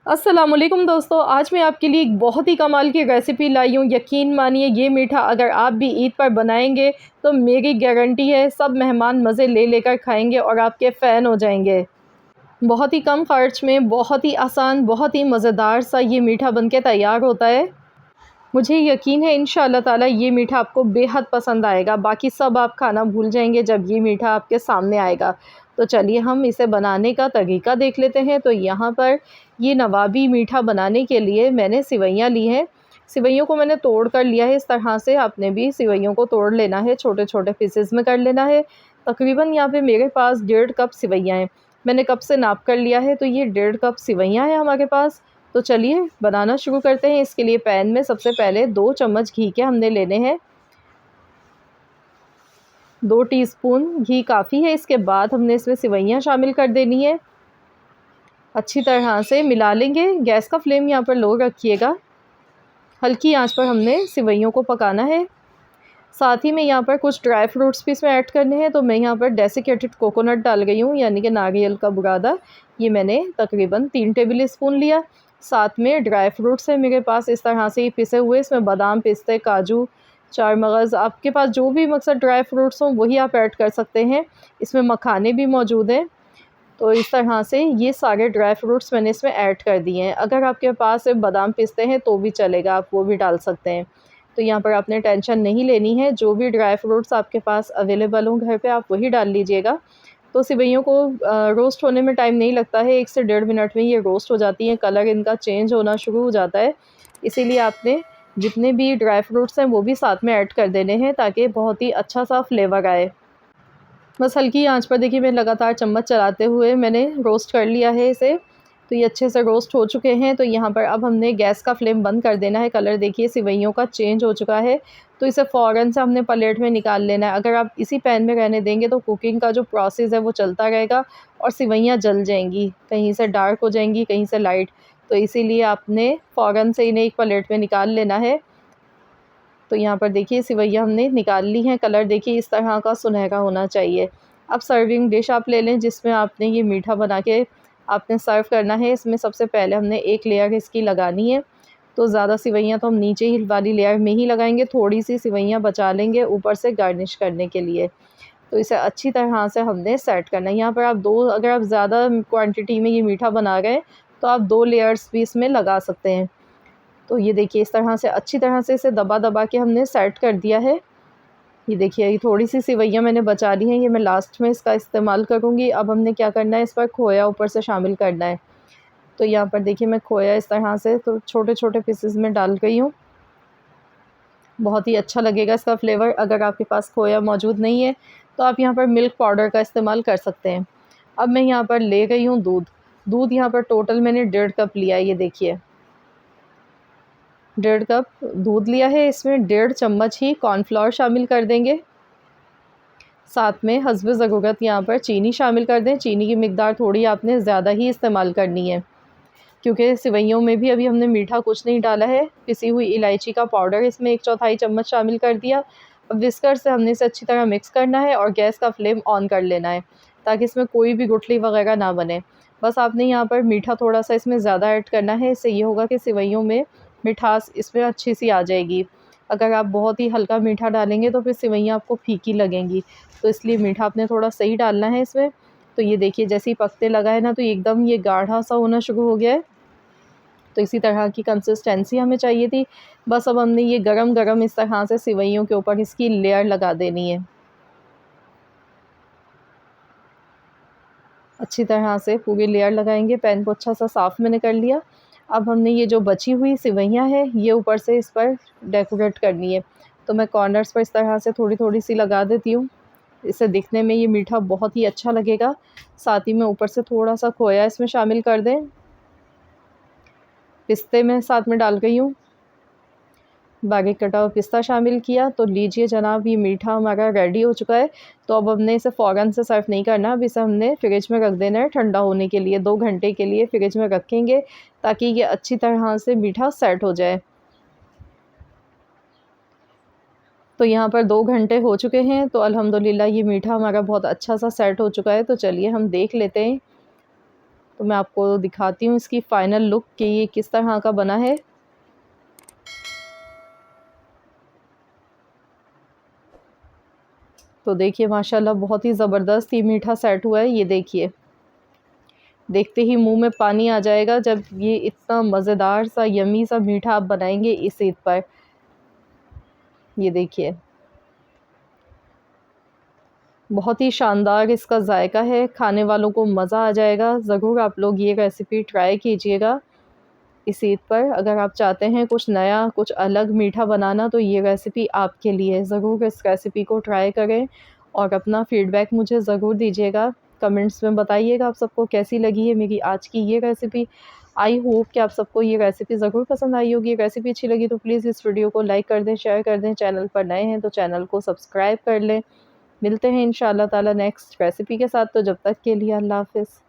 अस्सलामुअलैकुम दोस्तों, आज मैं आपके लिए एक बहुत ही कमाल की रेसिपी लाई हूँ। यकीन मानिए ये मीठा अगर आप भी ईद पर बनाएंगे तो मेरी गारंटी है सब मेहमान मज़े ले लेकर खाएंगे और आपके फ़ैन हो जाएंगे। बहुत ही कम ख़र्च में बहुत ही आसान, बहुत ही मज़ेदार सा ये मीठा बनके तैयार होता है। मुझे यकीन है इंशाअल्लाह ताला ये मीठा आपको बेहद पसंद आएगा। बाकी सब आप खाना भूल जाएंगे जब ये मीठा आपके सामने आएगा। तो चलिए हम इसे बनाने का तरीका देख लेते हैं। तो यहाँ पर ये नवाबी मीठा बनाने के लिए मैंने सिवैयाँ ली हैं। सिवैयों को मैंने तोड़ कर लिया है। इस तरह से आपने भी सिवैयों को तोड़ लेना है, छोटे-छोटे पीसेज़ में कर लेना है। तकरीबन यहाँ पे मेरे पास 1.5 कप सिवैयाँ हैं। मैंने कप से नाप कर लिया है, तो ये 1.5 कप सिवैयाँ हैं हमारे पास। तो चलिए बनाना शुरू करते हैं। इसके लिए पैन में सबसे पहले 2 चम्मच घी के हमने लेने हैं। 2 टीस्पून घी काफ़ी है। इसके बाद हमने इसमें सिवैयाँ शामिल कर देनी है। अच्छी तरह से मिला लेंगे। गैस का फ्लेम यहाँ पर लो रखिएगा। हल्की आंच पर हमने सिवैयों को पकाना है। साथ ही में यहाँ पर कुछ ड्राई फ्रूट्स भी इसमें ऐड करने हैं। तो मैं यहाँ पर डेसिकेटेड कोकोनट डाल गई हूँ, यानी कि नारियल का बुरादा। ये मैंने तकरीबन 3 टेबल स्पून लिया। साथ में ड्राई फ्रूट्स हैं मेरे पास इस तरह से ही पिसे हुए। इसमें बादाम, पिस्ते, काजू, चार मगज़, आपके पास जो भी मकसद ड्राई फ्रूट्स हों वही आप ऐड कर सकते हैं। इसमें मखाने भी मौजूद हैं। तो इस तरह से ये सारे ड्राई फ्रूट्स मैंने इसमें ऐड कर दिए हैं। अगर आपके पास बादाम पिस्ते हैं तो भी चलेगा, आप वो भी डाल सकते हैं। तो यहाँ पर आपने टेंशन नहीं लेनी है, जो भी ड्राई फ्रूट्स आपके पास अवेलेबल हों घर पे आप वही डाल लीजिएगा। तो सेवइयों को रोस्ट होने में टाइम नहीं लगता है, 1 से 1.5 मिनट में ये रोस्ट हो जाती हैं, कलर इनका चेंज होना शुरू हो जाता है। इसीलिए आपने जितने भी ड्राई फ्रूट्स हैं वो भी साथ में ऐड कर देने हैं ताकि बहुत ही अच्छा सा फ्लेवर आए। बस हल्की आंच पर देखिए मैं लगातार चम्मच चलाते हुए मैंने रोस्ट कर लिया है इसे। तो ये अच्छे से रोस्ट हो चुके हैं। तो यहाँ पर अब हमने गैस का फ्लेम बंद कर देना है। कलर देखिए सिवैयों का चेंज हो चुका है। तो इसे फ़ौरन से हमने प्लेट में निकाल लेना है। अगर आप इसी पैन में रहने देंगे तो कुकिंग का जो प्रोसेस है वो चलता रहेगा और सिवैयाँ जल जाएंगी, कहीं से डार्क हो जाएंगी, कहीं से लाइट। तो इसीलिए आपने फ़ौरन से इन्हें एक प्लेट में निकाल लेना है। तो यहाँ पर देखिए सिवैयाँ हमने निकाल ली हैं। कलर देखिए इस तरह का सुनहरा होना चाहिए। अब सर्विंग डिश आप ले लें जिसमें आपने ये मीठा बना के आपने सर्व करना है। इसमें सबसे पहले हमने एक लेयर इसकी लगानी है। तो ज़्यादा सिवैयाँ तो हम नीचे ही वाली लेयर में ही लगाएंगे, थोड़ी सी सिवैयाँ बचा लेंगे ऊपर से गार्निश करने के लिए। तो इसे अच्छी तरह से हमने सेट करना है। यहाँ पर आप अगर आप ज़्यादा क्वांटिटी में ये मीठा बना रहे हैं तो आप 2 लेयर्स भी इसमें लगा सकते हैं। तो ये देखिए इस तरह से अच्छी तरह से इसे दबा-दबा के हमने सेट कर दिया है। ये देखिए ये थोड़ी-सी सिवैयाँ मैंने बचा ली हैं, ये मैं लास्ट में इसका इस्तेमाल करूँगी। अब हमने क्या करना है, इस पर खोया ऊपर से शामिल करना है। तो यहाँ पर देखिए मैं खोया इस तरह से तो छोटे-छोटे पीसेस में डाल रही हूँ। बहुत ही अच्छा लगेगा इसका फ्लेवर। अगर आपके पास खोया मौजूद नहीं है तो आप यहाँ पर मिल्क पाउडर का इस्तेमाल कर सकते हैं। अब मैं यहाँ पर ले गई हूँ दूध। दूध यहाँ पर टोटल मैंने 1.5 कप लिया है, ये देखिए। 1.5 कप दूध लिया है। इसमें 1.5 चम्मच ही कॉर्नफ्लोर शामिल कर देंगे। साथ में हस्ब ज़रूरत यहाँ पर चीनी शामिल कर दें। चीनी की मिकदार थोड़ी आपने ज़्यादा ही इस्तेमाल करनी है, क्योंकि सिवैयों में भी अभी हमने मीठा कुछ नहीं डाला है। पिसी हुई इलायची का पाउडर इसमें 1/4 चम्मच शामिल कर दिया। अब विस्कर से हमने इसे अच्छी तरह मिक्स करना है और गैस का फ्लेम ऑन कर लेना है ताकि इसमें कोई भी गुठली वगैरह ना बने। बस आपने यहाँ पर मीठा थोड़ा-सा इसमें ज़्यादा ऐड करना है। इससे ये होगा कि सिवैयों में मिठास इसमें अच्छी सी आ जाएगी। अगर आप बहुत ही हल्का मीठा डालेंगे तो फिर सिवैयाँ आपको फीकी लगेंगी। तो इसलिए मीठा आपने थोड़ा सही डालना है इसमें। तो ये देखिए जैसे ही पकने लगा है ना, तो एकदम ये गाढ़ा सा होना शुरू हो गया है। तो इसी तरह की कंसिस्टेंसी हमें चाहिए थी। बस अब हमने ये गरम-गरम इस तरह से सिवैयों के ऊपर इसकी लेयर लगा देनी है। अच्छी तरह से पूरी लेयर लगाएंगे। पैन को अच्छा सा साफ़ मैंने कर लिया। अब हमने ये जो बची हुई सिवैयाँ हैं ये ऊपर से इस पर डेकोरेट करनी है। तो मैं कॉर्नर्स पर इस तरह से थोड़ी-थोड़ी सी लगा देती हूँ। इससे दिखने में ये मीठा बहुत ही अच्छा लगेगा। साथ ही में ऊपर से थोड़ा-सा खोया इसमें शामिल कर दें। पिस्ते मैं साथ में डाल रही हूँ। बारीक कटा हुआ पिस्ता शामिल किया। तो लीजिए जनाब ये मीठा हमारा रेडी हो चुका है। तो अब हमने इसे फ़ौरन से सर्व नहीं करना, अब इसे हमने फ्रिज में रख देना है ठंडा होने के लिए। 2 घंटे के लिए फ्रिज में रखेंगे ताकि ये अच्छी तरह से मीठा सेट हो जाए। तो यहाँ पर 2 घंटे हो चुके हैं। तो अल्हम्दुलिल्लाह ये मीठा हमारा बहुत अच्छा सा सेट हो चुका है। तो चलिए हम देख लेते हैं। तो मैं आपको दिखाती हूँ इसकी फ़ाइनल लुक कि ये किस तरह का बना है। तो देखिए माशाल्लाह बहुत ही ज़बरदस्त ये मीठा सेट हुआ है। ये देखिए, देखते ही मुंह में पानी आ जाएगा जब ये इतना मज़ेदार सा यम्मी सा मीठा आप बनाएंगे इस ईद पर। ये देखिए, बहुत ही शानदार इसका जायका है, खाने वालों को मज़ा आ जाएगा। ज़रूर आप लोग ये रेसिपी ट्राई कीजिएगा इस ईद पर। अगर आप चाहते हैं कुछ नया, कुछ अलग मीठा बनाना, तो ये रेसिपी आपके लिए। ज़रूर इस रेसिपी को ट्राई करें और अपना फ़ीडबैक मुझे ज़रूर दीजिएगा। कमेंट्स में बताइएगा आप सबको कैसी लगी है मेरी आज की ये रेसिपी। आई होप कि आप सबको ये रेसिपी ज़रूर पसंद आई होगी। रेसिपी अच्छी लगी तो प्लीज़ इस वीडियो को लाइक कर दें, शेयर कर दें। चैनल पर नए हैं तो चैनल को सब्सक्राइब कर लें। मिलते हैं इंशाअल्लाह ताला नेक्स्ट रेसिपी के साथ। तो जब तक के लिए अल्लाह हाफ़िज़।